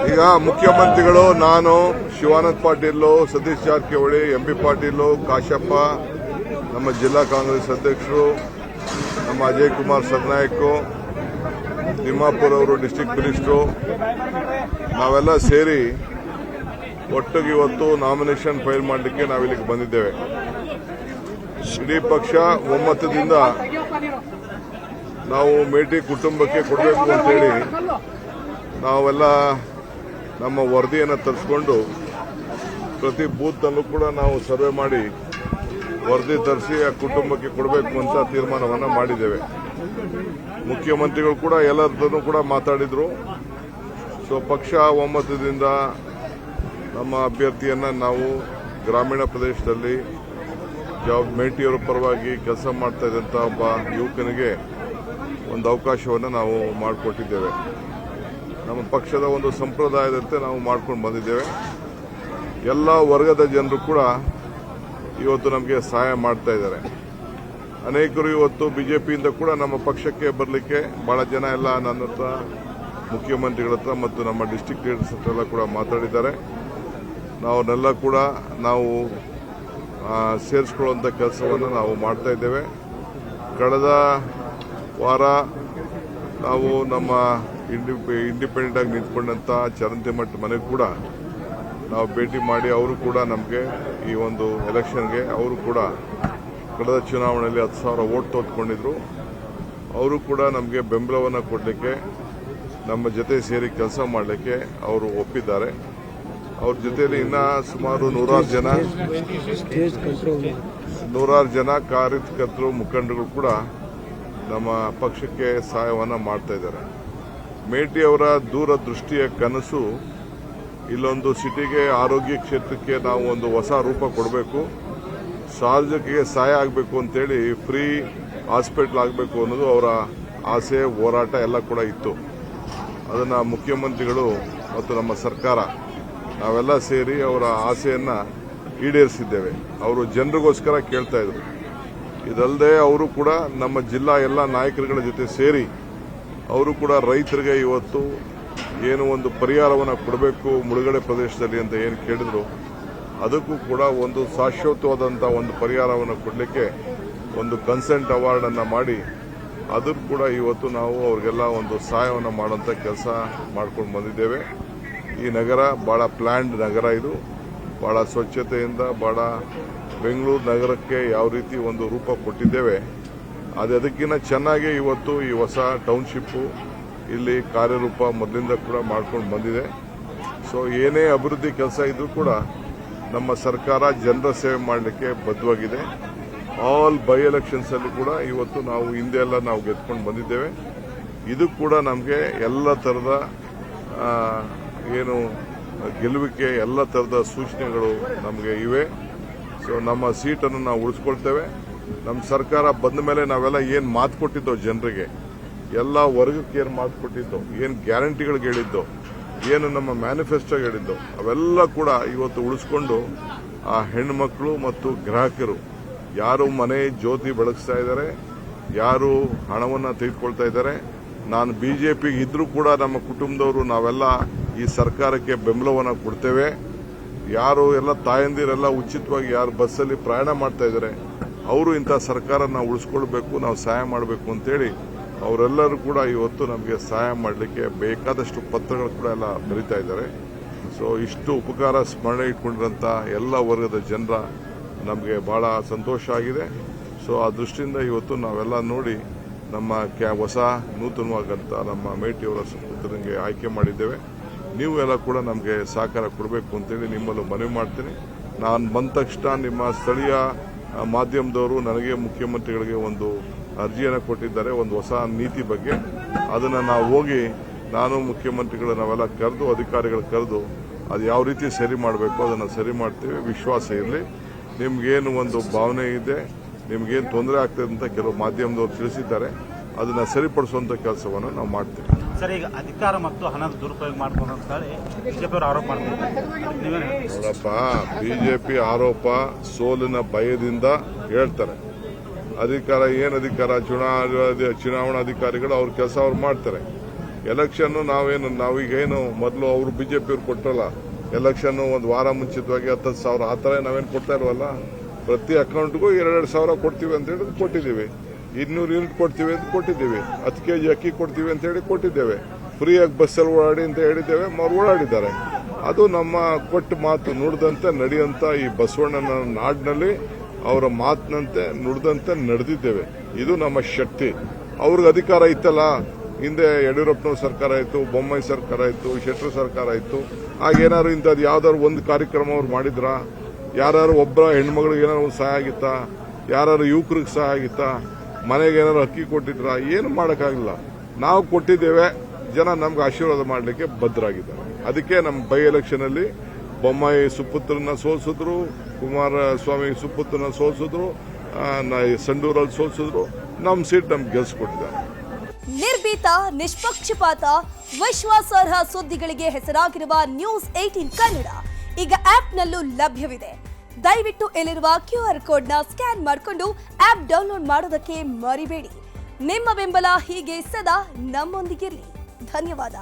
ಈಗ ಮುಖ್ಯಮಂತ್ರಿಗಳು ನಾನು ಶಿವಾನಂದ ಪಾಟೀಲ್, ಸತೀಶ್ ಜಾರಕಿಹೊಳಿ, ಎಂಬಿ ಪಾಟೀಲ್, ಕಾಶಪ್ಪ, ನಮ್ಮ ಜಿಲ್ಲಾ ಕಾಂಗ್ರೆಸ್ ಅಧ್ಯಕ್ಷರು, ನಮ್ಮ ಅಜಯ್ ಕುಮಾರ್ ಸರ್ನಾಯಕ್, ತಿಮ್ಮಾಪುರ್ ಅವರು ಡಿಸ್ಟ್ರಿಕ್ಟ್ ಮಿನಿಸ್ಟರು, ನಾವೆಲ್ಲ ಸೇರಿ ಒಟ್ಟಿಗೆ ಇವತ್ತು ನಾಮಿನೇಷನ್ ಫೈಲ್ ಮಾಡಲಿಕ್ಕೆ ನಾವಿಲ್ಲಿಗೆ ಬಂದಿದ್ದೇವೆ. ಇಡೀ ಪಕ್ಷ ಒಮ್ಮತದಿಂದ ನಾವು ಮೇಟಿ ಕುಟುಂಬಕ್ಕೆ ಕೊಡಬೇಕು ಅಂತೇಳಿ ನಾವೆಲ್ಲ ನಮ್ಮ ವರದಿಯನ್ನು ತರಿಸಿಕೊಂಡು ಪ್ರತಿ ಬೂತ್ನಲ್ಲೂ ಕೂಡ ನಾವು ಸರ್ವೆ ಮಾಡಿ ವರದಿ ತರಿಸಿ ಆ ಕುಟುಂಬಕ್ಕೆ ಕೊಡಬೇಕು ಅಂತ ತೀರ್ಮಾನವನ್ನು ಮಾಡಿದ್ದೇವೆ. ಮುಖ್ಯಮಂತ್ರಿಗಳು ಕೂಡ ಎಲ್ಲರದನ್ನು ಕೂಡ ಮಾತಾಡಿದ್ರು. ಸೊ ಪಕ್ಷ ಒಮ್ಮತದಿಂದ ನಮ್ಮ ಅಭ್ಯರ್ಥಿಯನ್ನು ನಾವು ಗ್ರಾಮೀಣ ಪ್ರದೇಶದಲ್ಲಿ ಮೇಟಿಯವರ ಪರವಾಗಿ ಕೆಲಸ ಮಾಡ್ತಾ ಇದ್ದಂಥ ಒಬ್ಬ ಯುವಕನಿಗೆ ಒಂದು ಅವಕಾಶವನ್ನು ನಾವು ಮಾಡಿಕೊಟ್ಟಿದ್ದೇವೆ. ನಮ್ಮ ಪಕ್ಷದ ಒಂದು ಸಂಪ್ರದಾಯದಂತೆ ನಾವು ಮಾಡ್ಕೊಂಡು ಬಂದಿದ್ದೇವೆ. ಎಲ್ಲ ವರ್ಗದ ಜನರು ಕೂಡ ಇವತ್ತು ನಮಗೆ ಸಹಾಯ ಮಾಡ್ತಾ ಇದ್ದಾರೆ. ಅನೇಕರು ಇವತ್ತು ಬಿಜೆಪಿಯಿಂದ ಕೂಡ ನಮ್ಮ ಪಕ್ಷಕ್ಕೆ ಬರಲಿಕ್ಕೆ ಬಹಳ ಜನ ಎಲ್ಲ ನನ್ನ ಹತ್ರ, ಮುಖ್ಯಮಂತ್ರಿಗಳ ಹತ್ರ ಮತ್ತು ನಮ್ಮ ಡಿಸ್ಟ್ರಿಕ್ಟ್ ಲೀಡರ್ಸ್ ಹತ್ರ ಎಲ್ಲ ಕೂಡ ಮಾತಾಡಿದ್ದಾರೆ. ನಾವನ್ನೆಲ್ಲ ಕೂಡ ನಾವು ಸೇರಿಸ್ಕೊಳ್ಳುವಂಥ ಕೆಲಸವನ್ನು ನಾವು ಮಾಡ್ತಾ ಇದ್ದೇವೆ. ಕಳೆದ ವಾರ ನಾವು ನಮ್ಮ ಇಂಡಿಪೆಂಡೆಂಟ್ ಆಗಿ ನಿಂತ್ಕೊಂಡಂತ ಚರಂತಿಮಠ್ ಮನೆಗೆ ಕೂಡ ನಾವು ಭೇಟಿ ಮಾಡಿ ಅವರು ಕೂಡ ನಮಗೆ ಈ ಒಂದು ಎಲೆಕ್ಷನ್ಗೆ ಅವರು ಕೂಡ ಕಳೆದ ಚುನಾವಣೆಯಲ್ಲಿ 10,000 ವೋಟ್ ತೆಗೆದುಕೊಂಡಿದ್ರು. ಅವರು ಕೂಡ ನಮಗೆ ಬೆಂಬಲವನ್ನು ಕೊಡಲಿಕ್ಕೆ ನಮ್ಮ ಜೊತೆ ಸೇರಿ ಕೆಲಸ ಮಾಡಲಿಕ್ಕೆ ಅವರು ಒಪ್ಪಿದ್ದಾರೆ. ಅವ್ರ ಜೊತೆಯಲ್ಲಿ ಇನ್ನ ಸುಮಾರು 100 ಜನ ಕಾರ್ಯಕರ್ತರು, ಮುಖಂಡರು ಕೂಡ ನಮ್ಮ ಪಕ್ಷಕ್ಕೆ ಸಹಾಯವನ್ನು ಮಾಡ್ತಾ ಇದ್ದಾರೆ. ಮೇಟಿ ಅವರ ದೂರದೃಷ್ಟಿಯ ಕನಸು ಇಲ್ಲೊಂದು ಸಿಟಿಗೆ, ಆರೋಗ್ಯ ಕ್ಷೇತ್ರಕ್ಕೆ ನಾವು ಒಂದು ಹೊಸ ರೂಪ ಕೊಡಬೇಕು, ಸಾರ್ವಜನಿಕರಿಗೆ ಸಹಾಯ ಆಗಬೇಕು ಅಂತೇಳಿ ಫ್ರೀ ಹಾಸ್ಪಿಟಲ್ ಆಗಬೇಕು ಅನ್ನೋದು ಅವರ ಆಸೆ, ಹೋರಾಟ ಎಲ್ಲ ಕೂಡ ಇತ್ತು. ಅದನ್ನು ಮುಖ್ಯಮಂತ್ರಿಗಳು ಮತ್ತು ನಮ್ಮ ಸರ್ಕಾರ ನಾವೆಲ್ಲ ಸೇರಿ ಅವರ ಆಸೆಯನ್ನು ಈಡೇರಿಸಿದ್ದೇವೆ. ಅವರು ಜನರಿಗೋಸ್ಕರ ಕೇಳ್ತಾ ಇದ್ರು. ಇದಲ್ಲದೆ ಅವರು ಕೂಡ ನಮ್ಮ ಜಿಲ್ಲಾ ಎಲ್ಲ ನಾಯಕರುಗಳ ಜೊತೆ ಸೇರಿ ಅವರು ಕೂಡ ರೈತರಿಗೆ ಇವತ್ತು ಏನು ಒಂದು ಪರಿಹಾರವನ್ನು ಕೊಡಬೇಕು ಮುಳುಗಡೆ ಪ್ರದೇಶದಲ್ಲಿ ಅಂತ ಏನು ಕೇಳಿದ್ರು, ಅದಕ್ಕೂ ಕೂಡ ಒಂದು ಶಾಶ್ವತವಾದಂಥ ಒಂದು ಪರಿಹಾರವನ್ನು ಕೊಡಲಿಕ್ಕೆ ಒಂದು ಕನ್ಸೆಂಟ್ ಅವಾರ್ಡ್ ಅನ್ನು ಮಾಡಿ ಅದಕ್ಕೂ ಕೂಡ ಇವತ್ತು ನಾವು ಅವ್ರಿಗೆಲ್ಲ ಒಂದು ಸಹಾಯವನ್ನು ಮಾಡುವಂಥ ಕೆಲಸ ಮಾಡ್ಕೊಂಡು ಬಂದಿದ್ದೇವೆ. ಈ ನಗರ ಬಹಳ ಪ್ಲ್ಯಾಂಡ್ ನಗರ, ಇದು ಬಹಳ ಸ್ವಚ್ಛತೆಯಿಂದ ಬಹಳ ಬೆಂಗಳೂರು ನಗರಕ್ಕೆ ಯಾವ ರೀತಿ ಒಂದು ರೂಪ ಕೊಟ್ಟಿದ್ದೇವೆ ಅದಕ್ಕಿಂತ ಚೆನ್ನಾಗಿ ಇವತ್ತು ಈ ಹೊಸ ಟೌನ್ಶಿಪ್ಪು ಇಲ್ಲಿ ಕಾರ್ಯರೂಪ ಮೊದಲಿಂದ ಕೂಡ ಮಾಡ್ಕೊಂಡು ಬಂದಿದೆ. ಸೊ ಏನೇ ಅಭಿವೃದ್ಧಿ ಕೆಲಸ ಇದ್ರೂ ಕೂಡ ನಮ್ಮ ಸರ್ಕಾರ ಜನರ ಸೇವೆ ಮಾಡಲಿಕ್ಕೆ ಬದ್ಧವಾಗಿದೆ. ಆಲ್ ಬೈ ಎಲೆಕ್ಷನ್ಸ್ ಅಲ್ಲಿ ಕೂಡ ಇವತ್ತು ನಾವು ಹಿಂದೆ ಎಲ್ಲ ನಾವು ಗೆದ್ಕೊಂಡು ಬಂದಿದ್ದೇವೆ. ಇದು ಕೂಡ ನಮಗೆ ಎಲ್ಲ ಥರದ ಏನು ಗೆಲುವಿಕೆ ಎಲ್ಲ ಥರದ ಸೂಚನೆಗಳು ನಮಗೆ ಇವೆ. ಸೊ ನಮ್ಮ ಸೀಟನ್ನು ನಾವು ಉಳಿಸ್ಕೊಳ್ತೇವೆ. ನಮ್ಮ ಸರ್ಕಾರ ಬಂದ ಮೇಲೆ ನಾವೆಲ್ಲ ಏನು ಮಾತು ಕೊಟ್ಟಿದ್ದೋ ಜನರಿಗೆ, ಎಲ್ಲ ವರ್ಗಕ್ಕೆ ಏನು ಮಾತು ಕೊಟ್ಟಿದ್ದೋ, ಏನು ಗ್ಯಾರಂಟಿಗಳಿಗೆ ಹೇಳಿದ್ದೋ, ಏನು ನಮ್ಮ ಮ್ಯಾನಿಫೆಸ್ಟೋಗೆ ಹೇಳಿದ್ದೋ ಅವೆಲ್ಲ ಕೂಡ ಇವತ್ತು ಉಳಿಸ್ಕೊಂಡು ಆ ಹೆಣ್ಣುಮಕ್ಕಳು ಮತ್ತು ಗ್ರಾಹಕರು ಯಾರು ಮನೆ ಜ್ಯೋತಿ ಬೆಳಗಿಸ್ತಾ ಇದ್ದಾರೆ, ಯಾರು ಹಣವನ್ನು ತೆಗೆದುಕೊಳ್ತಾ ಇದ್ದಾರೆ, ನಾನು ಬಿಜೆಪಿಗೆ ಇದ್ರೂ ಕೂಡ ನಮ್ಮ ಕುಟುಂಬದವರು ನಾವೆಲ್ಲ ಈ ಸರ್ಕಾರಕ್ಕೆ ಬೆಂಬಲವನ್ನು ಕೊಡ್ತೇವೆ. ಯಾರು ಎಲ್ಲ ತಾಯಂದಿರೆಲ್ಲ ಉಚಿತವಾಗಿ ಯಾರು ಬಸ್ಸಲ್ಲಿ ಪ್ರಯಾಣ ಮಾಡ್ತಾ ಇದ್ದಾರೆ ಅವರು ಇಂಥ ಸರ್ಕಾರ ನಾವು ಉಳಿಸ್ಕೊಳ್ಬೇಕು, ನಾವು ಸಹಾಯ ಮಾಡಬೇಕು ಅಂತೇಳಿ ಅವರೆಲ್ಲರೂ ಕೂಡ ಇವತ್ತು ನಮಗೆ ಸಹಾಯ ಮಾಡಲಿಕ್ಕೆ ಬೇಕಾದಷ್ಟು ಪತ್ರಗಳು ಕೂಡ ಎಲ್ಲ ಬರೀತಾ ಇದ್ದಾರೆ. ಸೊ ಇಷ್ಟು ಉಪಕಾರ ಸ್ಮರಣೆ ಇಟ್ಕೊಂಡಿರೋಂಥ ಎಲ್ಲ ವರ್ಗದ ಜನರ ನಮಗೆ ಬಹಳ ಸಂತೋಷ ಆಗಿದೆ. ಸೊ ಆ ದೃಷ್ಟಿಯಿಂದ ಇವತ್ತು ನಾವೆಲ್ಲ ನೋಡಿ ನಮ್ಮ ಹೊಸ ನೂತನವಾಗಂತ ನಮ್ಮ ಮೇಟಿಯವರ ಸುಪುತ್ರನಿಗೆ ಆಯ್ಕೆ ಮಾಡಿದ್ದೇವೆ. ನೀವು ಎಲ್ಲ ಕೂಡ ನಮಗೆ ಸಹಕಾರ ಕೊಡಬೇಕು ಅಂತೇಳಿ ನಿಮ್ಮಲ್ಲೂ ಮನವಿ ಮಾಡ್ತೀನಿ. ನಾನು ಬಂದ ತಕ್ಷಣ ನಿಮ್ಮ ಸ್ಥಳೀಯ ಮಾಧ್ಯಮದವರು ನನಗೆ ಮುಖ್ಯಮಂತ್ರಿಗಳಿಗೆ ಒಂದು ಅರ್ಜಿಯನ್ನು ಕೊಟ್ಟಿದ್ದಾರೆ, ಒಂದು ಹೊಸ ನೀತಿ ಬಗ್ಗೆ. ಅದನ್ನು ನಾವು ಹೋಗಿ ನಾನು ಮುಖ್ಯಮಂತ್ರಿಗಳು ನಾವೆಲ್ಲ ಕರೆದು ಅಧಿಕಾರಿಗಳು ಕರೆದು ಅದು ಯಾವ ರೀತಿ ಸರಿ ಮಾಡಬೇಕು ಅದನ್ನು ಸರಿ ಮಾಡ್ತೀವಿ. ವಿಶ್ವಾಸ ಇರಲಿ. ನಿಮ್ಗೇನು ಒಂದು ಭಾವನೆ ಇದೆ, ನಿಮ್ಗೇನು ತೊಂದರೆ ಆಗ್ತದೆ ಅಂತ ಕೆಲವು ಮಾಧ್ಯಮದವರು ತಿಳಿಸಿದ್ದಾರೆ, ಅದನ್ನು ಸರಿಪಡಿಸುವಂಥ ಕೆಲಸವನ್ನು ನಾವು ಮಾಡ್ತೀವಿ. ಸರ್, ಈಗ ಅಧಿಕಾರ ಮತ್ತು ಹಣದ ದುರುಪಯೋಗ ಮಾಡ್ಕೊಂಡು ಅಂತ ಹೇಳಿ ಬಿಜೆಪಿಯವರು ಆರೋಪ ಮಾಡ್ತಾರೆ. ನೋಡಪ್ಪ, ಬಿಜೆಪಿ ಆರೋಪ ಸೋಲಿನ ಭಯದಿಂದ ಹೇಳ್ತಾರೆ. ಅಧಿಕಾರ ಏನು ಅಧಿಕಾರ, ಚುನಾವಣಾಧಿಕಾರಿಗಳು ಅವ್ರ ಕೆಲಸ ಅವ್ರು ಮಾಡ್ತಾರೆ. ಎಲೆಕ್ಷನ್ ನಾವೀಗೇನು ಮೊದಲು ಅವರು ಬಿಜೆಪಿಯವ್ರು ಕೊಟ್ಟರಲ್ಲ ಎಲೆಕ್ಷನ್ ಒಂದು ವಾರ ಮುಂಚಿತವಾಗಿ 10,000 ಆ ಥರ ನಾವೇನು ಕೊಡ್ತಾ ಇಲ್ವಲ್ಲ. ಪ್ರತಿ ಅಕೌಂಟ್ಗೂ 2 ಸಾವಿರ ಕೊಡ್ತೀವಿ ಅಂತ ಹೇಳಿ ಕೊಟ್ಟಿದ್ದೀವಿ. 200 ಯೂನಿಟ್ ಕೊಡ್ತೀವಿ ಅಂತ ಕೊಟ್ಟಿದ್ದೀವಿ. 10 ಕೆಜಿ ಅಕ್ಕಿ ಕೊಡ್ತೀವಿ ಅಂತ ಹೇಳಿ ಕೊಟ್ಟಿದ್ದೇವೆ. ಫ್ರೀಯಾಗಿ ಬಸ್ಸಲ್ಲಿ ಓಡಾಡಿ ಅಂತ ಹೇಳಿದ್ದೇವೆ, ಅವ್ರು ಓಡಾಡಿದ್ದಾರೆ. ಅದು ನಮ್ಮ ಕೊಟ್ಟ ಮಾತು ನುಡಿದಂತೆ ನಡೆಯುವಂತ ಈ ಬಸವಣ್ಣನ ನಾಡಿನಲ್ಲಿ ಅವರ ಮಾತಿನಂತೆ ನುಡಿದಂತೆ ನಡೆದಿದ್ದೇವೆ. ಇದು ನಮ್ಮ ಶಕ್ತಿ. ಅವ್ರಿಗೆ ಅಧಿಕಾರ ಇತ್ತಲ್ಲ, ಹಿಂದೆ ಯಡಿಯೂರಪ್ಪನವ್ರ ಸರ್ಕಾರ ಆಯಿತು, ಬೊಮ್ಮಾಯಿ ಸರ್ಕಾರ ಆಯಿತು, ಶೆಟ್ಟರ್ ಸರ್ಕಾರ ಆಯಿತು. ಆಗೇನಾದ್ರು ಇಂಥದ್ದು ಯಾವ್ದಾದ್ರು ಒಂದು ಕಾರ್ಯಕ್ರಮ ಅವ್ರು ಮಾಡಿದ್ರ? ಯಾರು ಒಬ್ಬರ ಹೆಣ್ಮಗಳಿಗೆ ಏನಾದ್ರು ಒಂದು ಸಹಾಯ ಆಗಿತ್ತಾ? ಯಾರು ಯುವಕರಿಗೆ ಸಹಾಯ ಆಗಿತ್ತಾ? ಮನೆಗೆ ಏನಾದ್ರು ಅಕ್ಕಿ ಕೊಟ್ಟಿದ್ರ? ಏನು ಮಾಡೋಕ್ಕಾಗಲಿಲ್ಲ. ನಾವು ಕೊಟ್ಟಿದ್ದೇವೆ, ಜನ ನಮ್ಗೆ ಆಶೀರ್ವಾದ ಮಾಡಲಿಕ್ಕೆ ಬದ್ಧರಾಗಿದ್ದಾರೆ. ಅದಕ್ಕೆ ನಮ್ಮ ಬೈ ಎಲೆಕ್ಷನ್ ಅಲ್ಲಿ ಬೊಮ್ಮಾಯಿ ಸುಪುತ್ರನ ಸೋಲಿಸಿದ್ರು, ಕುಮಾರಸ್ವಾಮಿ ಸುಪುತ್ರನ ಸೋಲಿಸಿದ್ರು, ಸಂಡೂರಲ್ಲಿ ಸೋಲಿಸಿದ್ರು. ನಮ್ಮ ಸೀಟ್ ನಮ್ಗೆ ಗೆಲ್ಸ್ಕೊಟ್ಟಿದ್ದಾರೆ. ನಿರ್ಭೀತ, ನಿಷ್ಪಕ್ಷಪಾತ, ವಿಶ್ವಾಸಾರ್ಹ ಸುದ್ದಿಗಳಿಗೆ ಹೆಸರಾಗಿರುವ ನ್ಯೂಸ್ 18 ಕನ್ನಡ ಈಗ ಆಪ್ನಲ್ಲೂ ಲಭ್ಯವಿದೆ. ದಯವಿಟ್ಟು ಇಲ್ಲಿರುವ QR ಕೋಡ್ನ ಸ್ಕ್ಯಾನ್ ಮಾಡಿಕೊಂಡು ಆಪ್ ಡೌನ್ಲೋಡ್ ಮಾಡೋದಕ್ಕೆ ಮರಿಬೇಡಿ. ನಿಮ್ಮ ಬೆಂಬಲ ಹೀಗೆ ಸದಾ ನಮ್ಮೊಂದಿಗಿರಲಿ. ಧನ್ಯವಾದ.